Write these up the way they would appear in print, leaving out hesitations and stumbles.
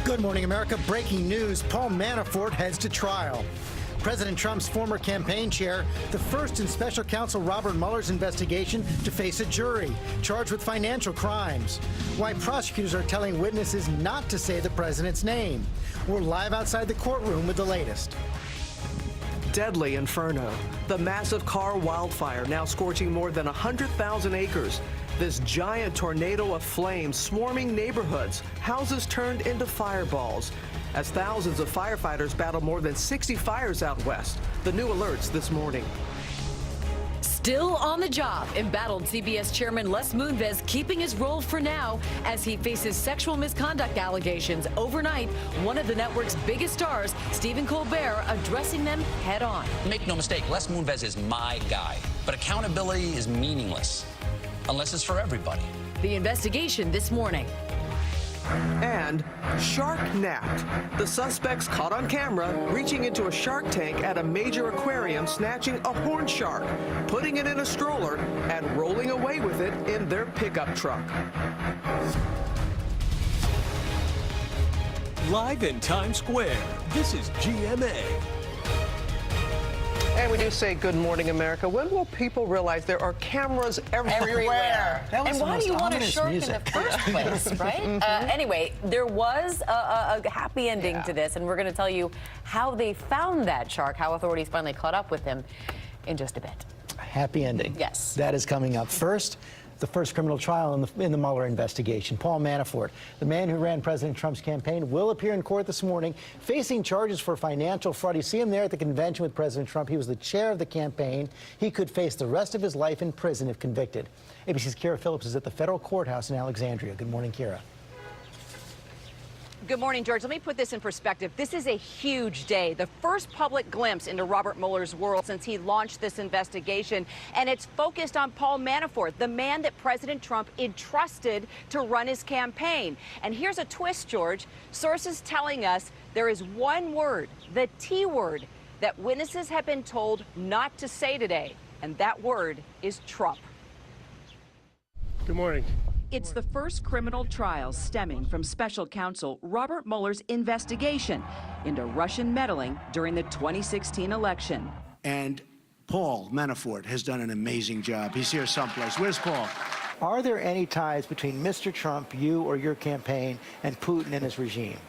Good morning, America. Breaking news. Paul Manafort heads to trial. President Trump's former campaign chair, the first in special counsel Robert Mueller's investigation to face a jury, charged with financial crimes. Why prosecutors are telling witnesses not to say the president's name. We're live outside the courtroom with the latest. Deadly inferno. The massive car wildfire now scorching more than 100,000 acres. This giant tornado of flames swarming neighborhoods, houses turned into fireballs. As thousands of firefighters battle more than 60 fires out west. The new alerts this morning. Still on the job, embattled CBS chairman Les Moonves keeping his role for now as he faces sexual misconduct allegations. Overnight, one of the network's biggest stars, Stephen Colbert, addressing them head on. Make no mistake, Les Moonves is my guy, but accountability is meaningless unless it's for everybody. The investigation this morning. And shark napped. The suspects caught on camera reaching into a shark tank at a major aquarium, snatching a horned shark, putting it in a stroller, and rolling away with it in their pickup truck. Live in Times Square, this is GMA. And we do say good morning, America. When will people realize there are cameras everywhere? And why do you want a shark in the first place, right? Anyway, there was a happy ending to this, and we're going to tell you how they found that shark, how authorities finally caught up with him in just a bit. Happy ending. Yes. That is coming up. First, the first criminal trial in the Mueller investigation. Paul Manafort, the man who ran President Trump's campaign, will appear in court this morning facing charges for financial fraud. You see him there at the convention with President Trump. He was the chair of the campaign. He could face the rest of his life in prison if convicted. ABC's Kira Phillips is at the federal courthouse in Alexandria. Good morning, Kira. Good morning, George. Let me put this in perspective. This is a huge day, the first public glimpse into Robert Mueller's world since he launched this investigation. And it's focused on Paul Manafort, the man that President Trump entrusted to run his campaign. And here's a twist, George. Sources telling us there is one word, the T word, that witnesses have been told not to say today. And that word is Trump. Good morning. It's the first criminal trial stemming from special counsel Robert Mueller's investigation into Russian meddling during the 2016 election. And Paul Manafort has done an amazing job. He's here someplace. Where's Paul? Are there any ties between Mr. Trump, you or your campaign, and Putin and his regime?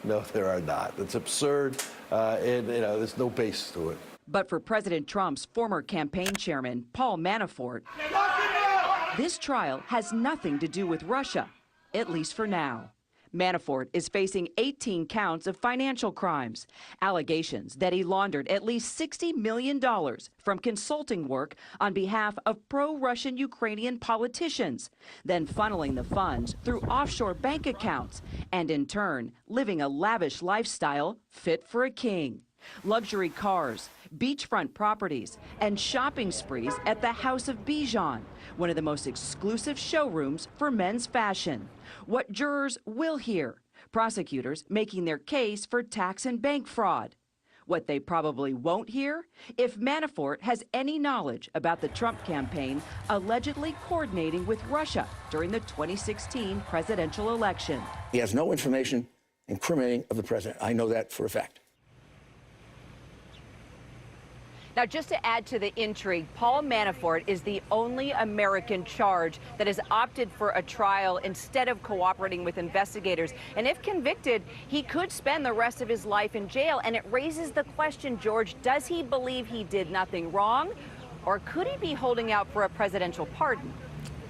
No, there are not. It's absurd, and there's no base to it. But for President Trump's former campaign chairman, Paul Manafort, this trial has nothing to do with Russia, at least for now. Manafort is facing 18 counts of financial crimes, allegations that he laundered at least $60 million from consulting work on behalf of pro-Russian Ukrainian politicians, then funneling the funds through offshore bank accounts, and in turn, living a lavish lifestyle fit for a king. Luxury cars, beachfront properties, and shopping sprees at the House of Bijan, one of the most exclusive showrooms for men's fashion. What jurors will hear, prosecutors making their case for tax and bank fraud. What they probably won't hear, if Manafort has any knowledge about the Trump campaign allegedly coordinating with Russia during the 2016 presidential election. He has no information incriminating of the president. I know that for a fact. Now, just to add to the intrigue, Paul Manafort is the only American charged that has opted for a trial instead of cooperating with investigators. And if convicted, he could spend the rest of his life in jail. And it raises the question, George, does he believe he did nothing wrong? Or could he be holding out for a presidential pardon?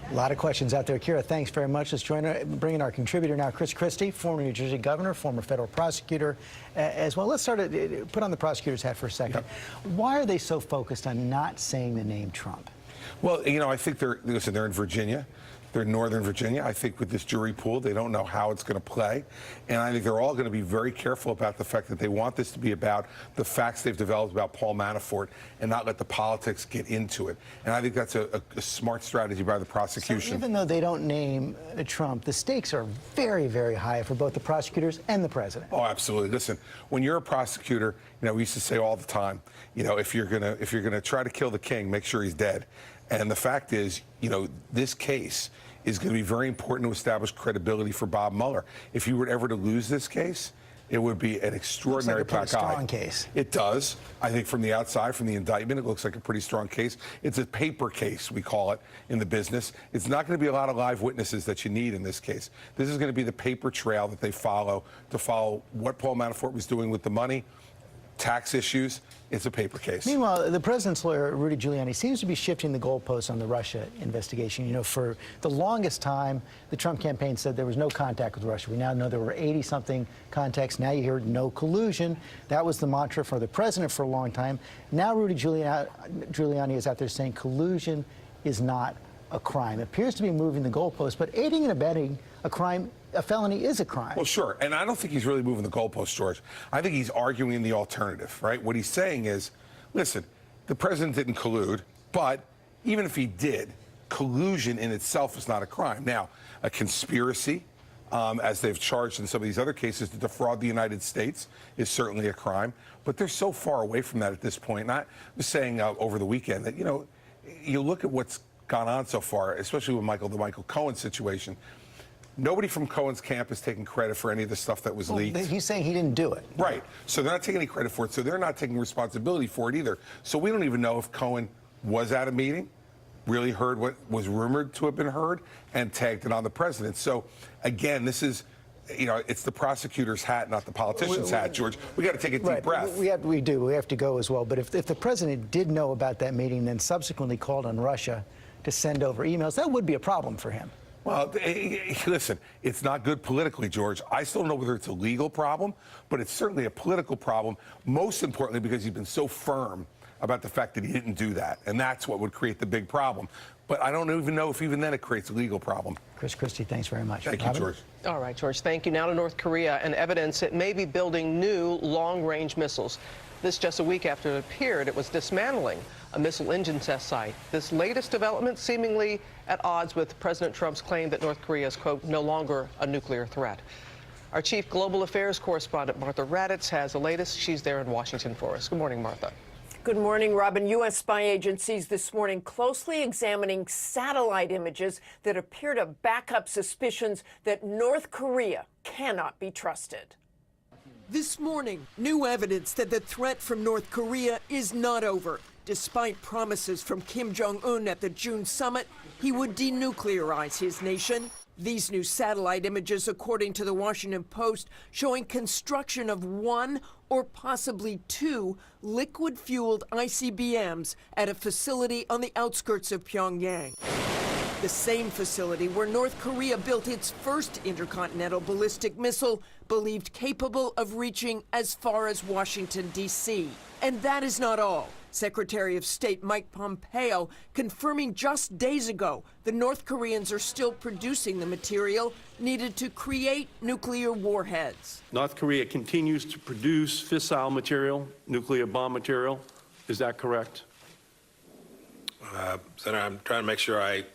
A lot of questions out there. Kira, thanks very much. Let's bring in our contributor now, Chris Christie, former New Jersey governor, former federal prosecutor as well. Let's put on the prosecutor's hat for a second. Yep. Why are they so focused on not saying the name Trump? Well, I think they're in Virginia. They're in Northern Virginia. I think with this jury pool, they don't know how it's going to play. And I think they're all going to be very careful about the fact that they want this to be about the facts they've developed about Paul Manafort and not let the politics get into it. And I think that's a smart strategy by the prosecution. So even though they don't name Trump, the stakes are very, very high for both the prosecutors and the president. Oh, absolutely. Listen, when you're a prosecutor, we used to say all the time, if you're gonna try to kill the king, make sure he's dead. And the fact is, this case is going to be very important to establish credibility for Bob Mueller. If he were ever to lose this case, it would be an extraordinary black eye. Looks like a pretty strong case. It does. I think from the outside, from the indictment, it looks like a pretty strong case. It's a paper case, we call it in the business. It's not going to be a lot of live witnesses that you need in this case. This is going to be the paper trail that they follow to follow what Paul Manafort was doing with the money, tax issues. It's a paper case. Meanwhile, the president's lawyer, Rudy Giuliani, seems to be shifting the goalposts on the Russia investigation. For the longest time, the Trump campaign said there was no contact with Russia. We now know there were 80-something contacts. Now you hear no collusion. That was the mantra for the president for a long time. Now Rudy Giuliani is out there saying collusion is not a crime. It appears to be moving the goalposts, but aiding and abetting a felony is a crime. Well, sure. And I don't think he's really moving the goalposts, George. I think he's arguing the alternative, right? What he's saying is, listen, the president didn't collude, but even if he did, collusion in itself is not a crime. Now, a conspiracy, as they've charged in some of these other cases, to defraud the United States is certainly a crime. But they're so far away from that at this point. And I was saying over the weekend that, you look at what's gone on so far, especially with the Michael Cohen situation. Nobody from Cohen's camp is taking credit for any of the stuff that was leaked. He's saying he didn't do it. Right. So they're not taking any credit for it. So they're not taking responsibility for it either. So we don't even know if Cohen was at a meeting, really heard what was rumored to have been heard, and tagged it on the president. So, again, this is, it's the prosecutor's hat, not the politician's hat, George. We got to take a deep breath. We do. We have to go as well. But if the president did know about that meeting and then subsequently called on Russia to send over emails, that would be a problem for him. Well, listen, it's not good politically, George. I still don't know whether it's a legal problem, but it's certainly a political problem, most importantly because he's been so firm about the fact that he didn't do that. And that's what would create the big problem. But I don't even know if even then it creates a legal problem. Chris Christie, thanks very much. Thank you, George. All right, George, thank you. Now to North Korea and evidence it may be building new long-range missiles. This just a week after it appeared it was dismantling a missile engine test site. This latest development seemingly at odds with President Trump's claim that North Korea is, quote, no longer a nuclear threat. Our chief global affairs correspondent, Martha Raddatz, has the latest. She's there in Washington for us. Good morning, Martha. Good morning, Robin. U.S. spy agencies this morning closely examining satellite images that appear to back up suspicions that North Korea cannot be trusted. This morning, new evidence that the threat from North Korea is not over. Despite promises from Kim Jong-un at the June summit, he would denuclearize his nation. These new satellite images, according to the Washington Post, showing construction of one or possibly two liquid-fueled ICBMs at a facility on the outskirts of Pyongyang. The same facility where North Korea built its first intercontinental ballistic missile, believed capable of reaching as far as Washington, D.C. And that is not all. Secretary of State Mike Pompeo confirming just days ago the North Koreans are still producing the material needed to create nuclear warheads. North Korea continues to produce fissile material, nuclear bomb material. Is that correct? Senator, I'm trying to make sure I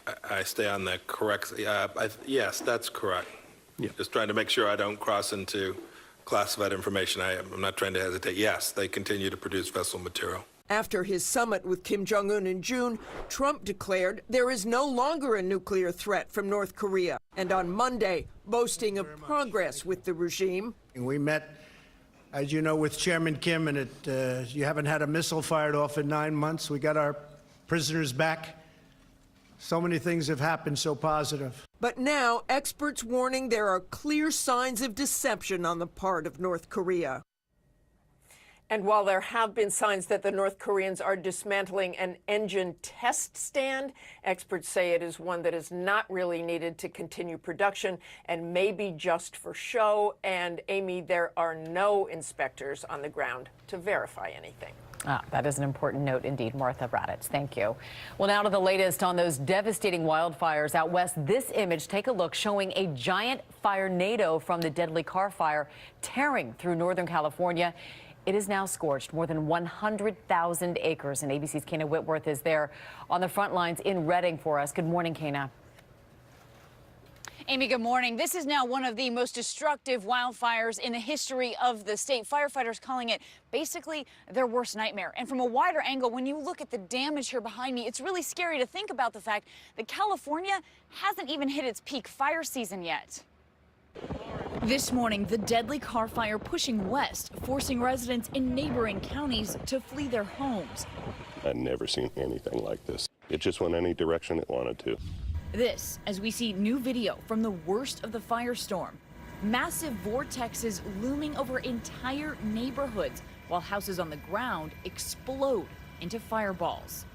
stay on the correct. Yes, that's correct. Yeah. Just trying to make sure I don't cross into classified information. I'm not trying to hesitate. Yes, they continue to produce fissile material. After his summit with Kim Jong-un in June, Trump declared there is no longer a nuclear threat from North Korea. And on Monday, boasting of progress with the regime. We met, as you know, with Chairman Kim, and you haven't had a missile fired off in 9 months. We got our prisoners back. So many things have happened so positive. But now, experts warning there are clear signs of deception on the part of North Korea. And while there have been signs that the North Koreans are dismantling an engine test stand, experts say it is one that is not really needed to continue production and may be just for show. And, Amy, there are no inspectors on the ground to verify anything. That is an important note indeed, Martha Raddatz. Thank you. Well, now to the latest on those devastating wildfires out west. This image, take a look, showing a giant fire-nado from the deadly car fire tearing through Northern California. It is now scorched more than 100,000 acres, and ABC's Kana Whitworth is there on the front lines in Redding for us. Good morning, Kana. Amy, good morning. This is now one of the most destructive wildfires in the history of the state. Firefighters calling it basically their worst nightmare. And from a wider angle, when you look at the damage here behind me, it's really scary to think about the fact that California hasn't even hit its peak fire season yet. This morning, the deadly car fire pushing west, forcing residents in neighboring counties to flee their homes. I've never seen anything like this. It just went any direction it wanted to. This, as we see new video from the worst of the firestorm. Massive vortexes looming over entire neighborhoods while houses on the ground explode into fireballs.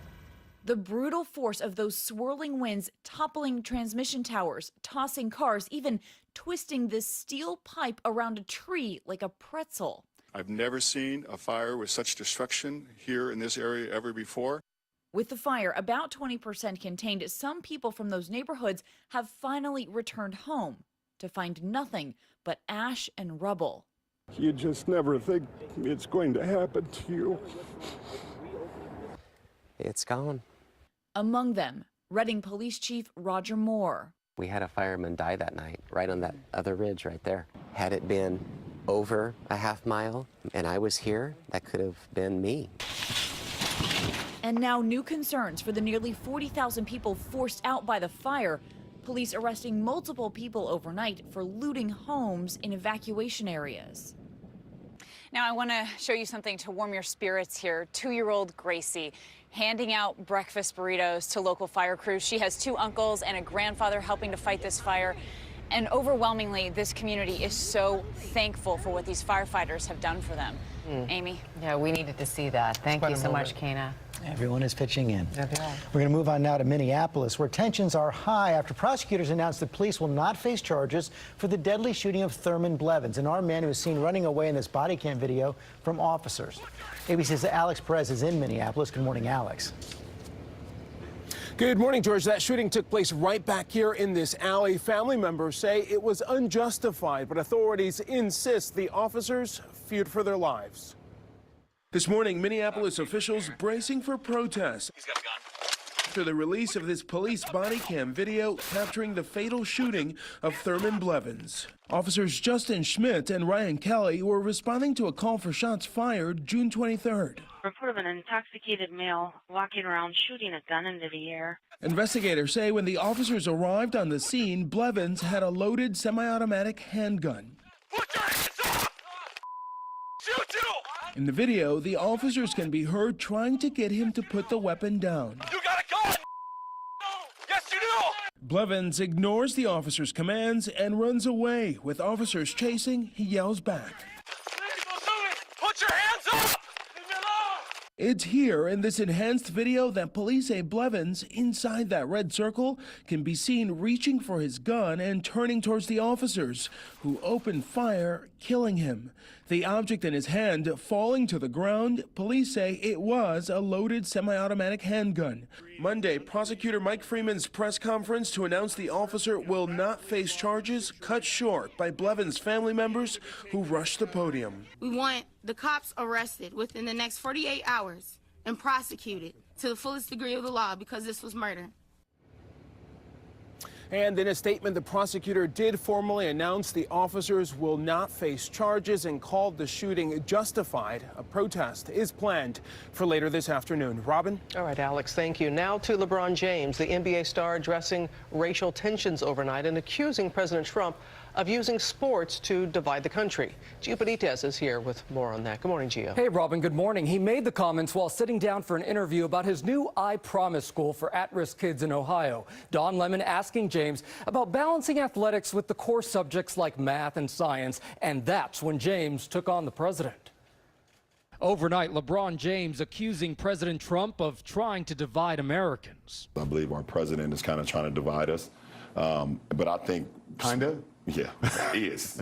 The brutal force of those swirling winds toppling transmission towers, tossing cars, even twisting this steel pipe around a tree like a pretzel. I've never seen a fire with such destruction here in this area ever before. With the fire about 20% contained, some people from those neighborhoods have finally returned home to find nothing but ash and rubble. You just never think it's going to happen to you. It's gone. Among them, Reading Police Chief Roger Moore. We had a fireman die that night, right on that other ridge right there. Had it been over a half mile and I was here, that could have been me. And now new concerns for the nearly 40,000 people forced out by the fire. Police arresting multiple people overnight for looting homes in evacuation areas. Now I want to show you something to warm your spirits here. 2-year-old Gracie handing out breakfast burritos to local fire crews. She has 2 uncles and a grandfather helping to fight this fire. And overwhelmingly, this community is so thankful for what these firefighters have done for them. Amy? Yeah, we needed to see that. Thank you so much, Kana. Everyone is pitching in. Okay. We're going to move on now to Minneapolis, where tensions are high after prosecutors announced that police will not face charges for the deadly shooting of Thurman Blevins, an armed man who was seen running away in this body cam video from officers. ABC's Alex Perez is in Minneapolis. Good morning, Alex. Good morning, George. That shooting took place right back here in this alley. Family members say it was unjustified, but authorities insist the officers feared for their lives. This morning, Minneapolis officials bracing for protests after the release of this police body cam video capturing the fatal shooting of Thurman Blevins. Officers Justin Schmidt and Ryan Kelly were responding to a call for shots fired June 23rd. Report of an intoxicated male walking around shooting a gun into the air. Investigators say when the officers arrived on the scene, Blevins had a loaded semi-automatic handgun. In the video, the officers can be heard trying to get him to put the weapon down. You got a gun! Yes, you do! Blevins ignores the officers' commands and runs away. With officers chasing, he yells back. Put your hands up! It's here in this enhanced video that police say Blevins, inside that red circle, can be seen reaching for his gun and turning towards the officers, who open fire, killing him. The object in his hand falling to the ground, police say it was a loaded semi-automatic handgun. Monday, prosecutor Mike Freeman's press conference to announce the officer will not face charges cut short by Blevins' family members who rushed the podium. We want the cops arrested within the next 48 hours and prosecuted to the fullest degree of the law because this was murder. And in a statement, the prosecutor did formally announce the officers will not face charges and called the shooting justified. A protest is planned for later this afternoon. Robin? All right, Alex, thank you. Now to LeBron James, the NBA star addressing racial tensions overnight and accusing President Trump of using sports to divide the country. Gio Benitez is here with more on that. Good morning, Gio. Hey, Robin, good morning. He made the comments while sitting down for an interview about his new I Promise school for at-risk kids in Ohio. Don Lemon asking James about balancing athletics with the core subjects like math and science, and that's when James took on the president. Overnight, LeBron James accusing President Trump of trying to divide Americans. I believe our president is kind of trying to divide us, but I think... Kind of? Yeah, is.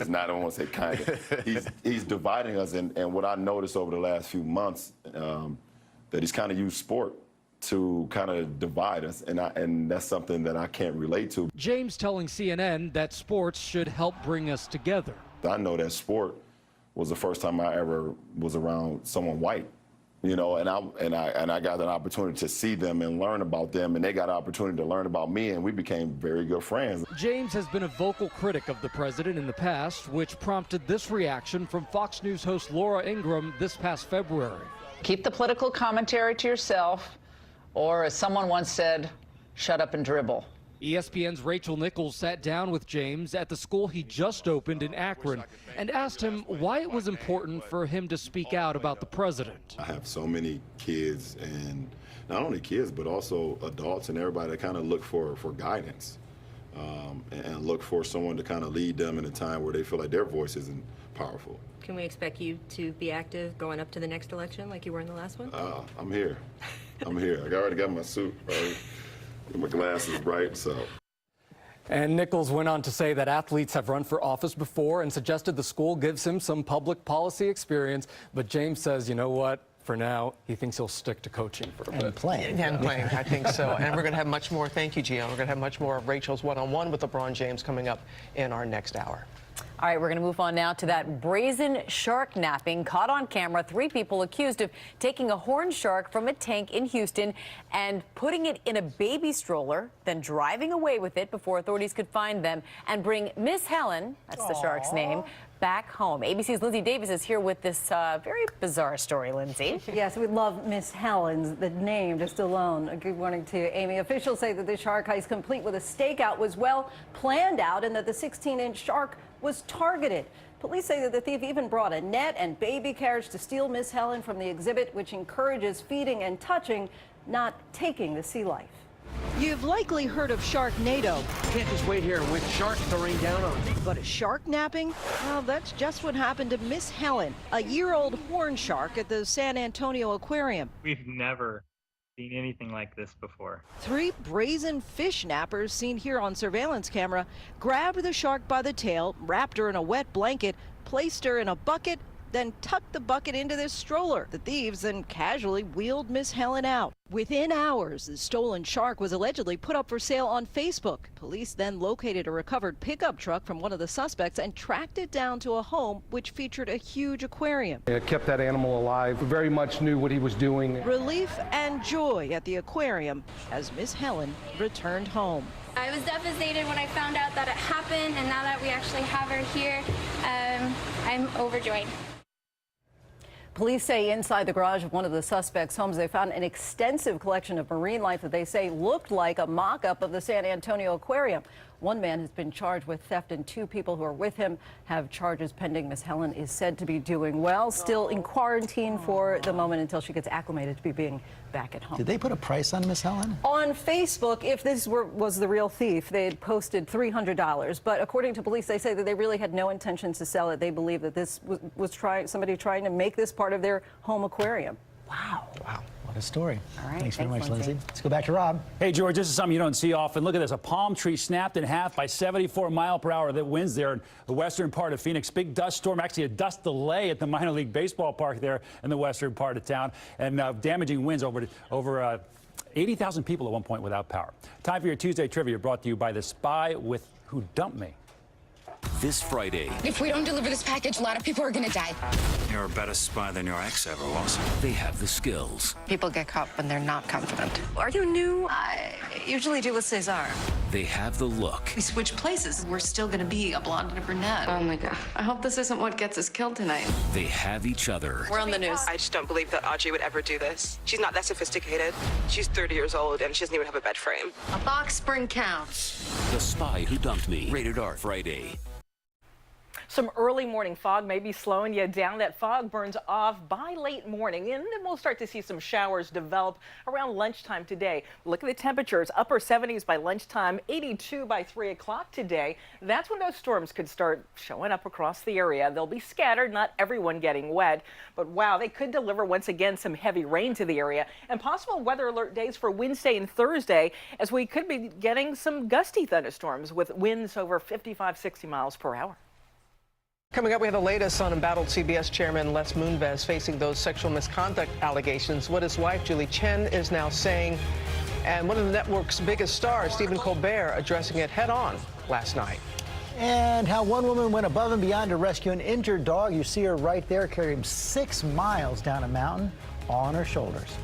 Not, I don't want to say kind of. He's dividing us, and what I noticed over the last few months, that he's kind of used sport to kind of divide us, and that's something that I can't relate to. James telling CNN that sports should help bring us together. I know that sport was the first time I ever was around someone white, You know, and I got an opportunity to see them and learn about them, and they got an opportunity to learn about me, and we became very good friends. James has been a vocal critic of the president in the past, which prompted this reaction from Fox News host Laura Ingraham this past February. Keep the political commentary to yourself, or as someone once said, shut up and dribble. ESPN's Rachel Nichols sat down with James at the school he just opened in Akron and asked him why it was important for him to speak out about the president. I have so many kids, and not only kids, but also adults and everybody that kind of look for guidance and look for someone to kind of lead them in a time where they feel like their voice isn't powerful. Can we expect you to be active going up to the next election like you were in the last one? I'm here. I'm here. I already got my suit, right? My glasses bright, so. And Nichols went on to say that athletes have run for office before and suggested the school gives him some public policy experience. But James says, you know what? For now, he thinks he'll stick to coaching for a bit. And playing. And playing, I think so. And we're going to have much more, thank you, Gian. We're going to have much more of Rachel's one-on-one with LeBron James coming up in our next hour. All right, we're going to move on now to that brazen shark napping caught on camera. 3 people accused of taking a horned shark from a tank in Houston and putting it in a baby stroller, then driving away with it before authorities could find them and bring Miss Helen, that's the shark's name, back home. ABC's Lindsay Davis is here with this very bizarre story, Lindsay. Yes, we love Miss Helen's, the name just alone. A good morning to Amy. Officials say that the shark heist, complete with a stakeout, was well planned out and that the 16-inch shark was targeted. Police say that the thief even brought a net and baby carriage to steal Miss Helen from the exhibit, which encourages feeding and touching, not taking the sea life. You've likely heard of Sharknado. Can't just wait here and wait for sharks to rain down on me. But a shark napping? Well, that's just what happened to Miss Helen, a year-old horn shark at the San Antonio Aquarium. We've never seen anything like this before. 3 brazen fish nappers seen here on surveillance camera grabbed the shark by the tail, wrapped her in a wet blanket, placed her in a bucket, then tucked the bucket into this stroller. The thieves then casually wheeled Miss Helen out. Within hours, the stolen shark was allegedly put up for sale on Facebook. Police then located a recovered pickup truck from one of the suspects and tracked it down to a home which featured a huge aquarium. It kept that animal alive, very much knew what he was doing. Relief and joy at the aquarium as Miss Helen returned home. I was devastated when I found out that it happened, and now that we actually have her here, I'm overjoyed. Police say inside the garage of one of the suspects' homes, they found an extensive collection of marine life that they say looked like a mock-up of the San Antonio Aquarium. One man has been charged with theft, and 2 people who are with him have charges pending. Miss Helen is said to be doing well, still in quarantine for the moment until she gets acclimated to being back at home. Did they put a price on Miss Helen? On Facebook, if this was the real thief, they had posted $300. But according to police, they say that they really had no intentions to sell it. They believe that this was somebody trying to make this part of their home aquarium. Wow. Wow. What a story. All right. Thanks very much, Lindsay. Let's go back to Rob. Hey, George, this is something you don't see often. Look at this. A palm tree snapped in half by 74 mile per hour. That winds there in the western part of Phoenix. Big dust storm, actually a dust delay at the minor league baseball park there in the western part of town. And damaging winds over 80,000 people at one point without power. Time for your Tuesday trivia, brought to you by The Spy with Who Dumped Me. This Friday, if we don't deliver this package, a lot of people are going to die. You're a better spy than your ex ever was. They have the skills. People get caught when they're not confident. Are you new? I usually do with Cesar. They have the look. We switch places. We're still going to be a blonde and a brunette. Oh, my God. I hope this isn't what gets us killed tonight. They have each other. We're on the news. I just don't believe that Audrey would ever do this. She's not that sophisticated. She's 30 years old, and she doesn't even have a bed frame. A box spring counts. The Spy Who Dumped Me. Rated R. Friday. Some early morning fog may be slowing you down. That fog burns off by late morning, and then we'll start to see some showers develop around lunchtime today. Look at the temperatures, upper 70s by lunchtime, 82 by 3 o'clock today. That's when those storms could start showing up across the area. They'll be scattered, not everyone getting wet, but wow, they could deliver once again some heavy rain to the area and possible weather alert days for Wednesday and Thursday, as we could be getting some gusty thunderstorms with winds over 55, 60 miles per hour. Coming up, we have the latest on embattled CBS chairman Les Moonves facing those sexual misconduct allegations, what his wife, Julie Chen, is now saying, and one of the network's biggest stars, Stephen Colbert, addressing it head on last night. And how one woman went above and beyond to rescue an injured dog. You see her right there, carrying him 6 miles down a mountain, all on her shoulders.